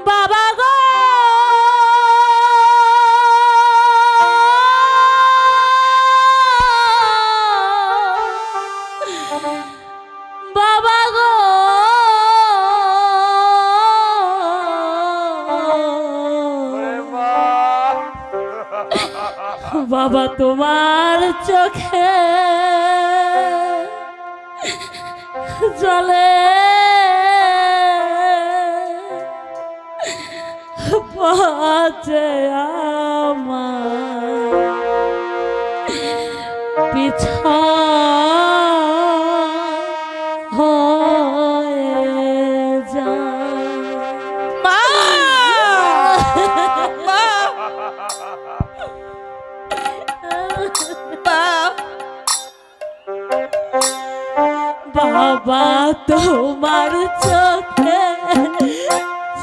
বাবা গো বাবা গো বাবা তোমার চোখে জলে বাজে আমার পিছা হয়ে যায় মা বাবা তোমার চোখে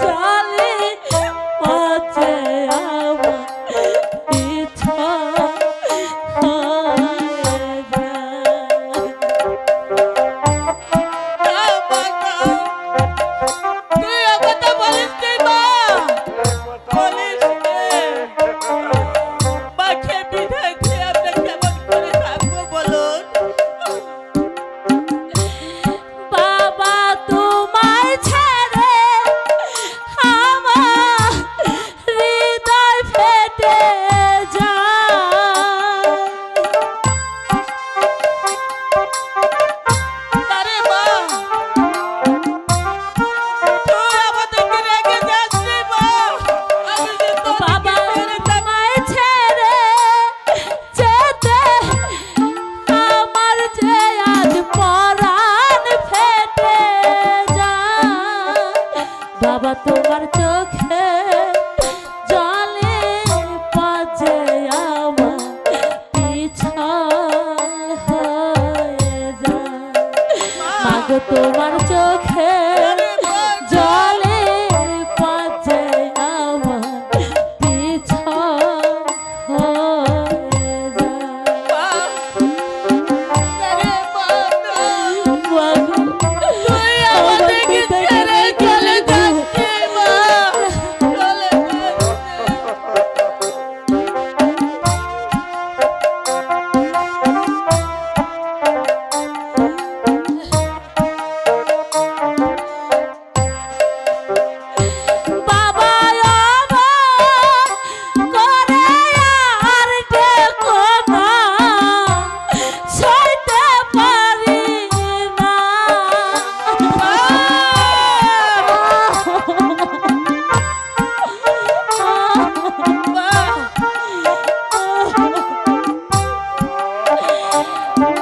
জলে বাজে আমার পিছা হয়ে যায়। তুই কথা বলিস মা বলিস মাকে বিদায় দিয়ে আমরা কেমন করে থাকবো বলুন। বাবা তোমায় ছেড়ে আমার হৃদয় ফেটে যায়। আরে মা তুই আমাদেরকে রেখে যাস রে মা। আমি যে বাবা তোমায় ছেড়ে যেতে আমার যে আজ পরাণ ফেটে যায়। বাবা তোমার চোখে জলে বাজে আমার পিছা হয়ে যায়। মাগো তোমার চোখে জলে বাজে আমার পিছা হয়ে যায়। তুই আমাদেরকে ছেড়ে চলে যাচ্ছিস মা। চলে বাবা আমার করে আর দেখো না সইতে পারি না।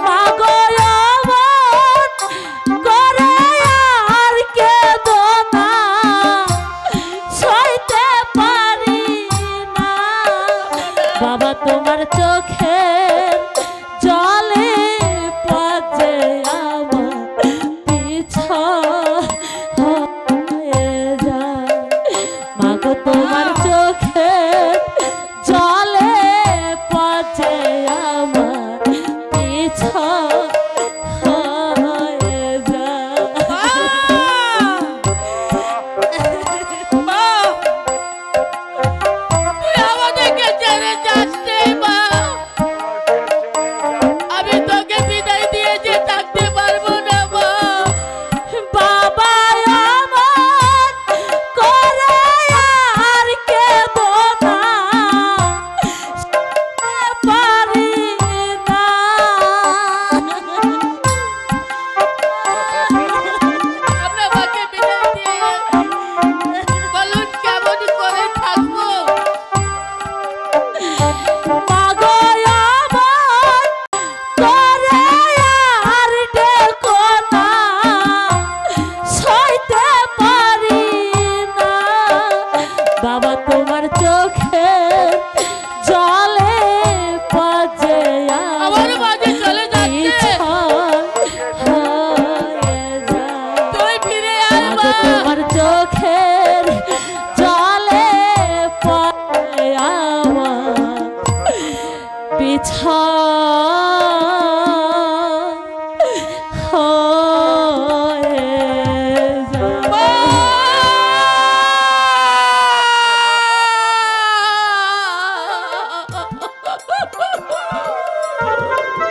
মাগো আমার করে আর কেঁদো না সইতে পারি না। বাবা তোমার চোখে জলে বাজে আমার পিছা হয়ে যায়। মাগো তোমার চোখে জলে বাজে আমার পিছা হয়ে যায়। তুই আমাদেরকে ছেড়ে যাস রে মা। আমি তোকে বিদায় দিয়ে যে থাকতে পারবো না মা। বাবা আমার করে আর কেঁদো না পারি না। আমরা মাকে বিদায় দিয়ে বলুন কেমন করে থাকবো। মাগো আমার করে আর দেখো না সইতে পারি না। বাবা তোমার চোখে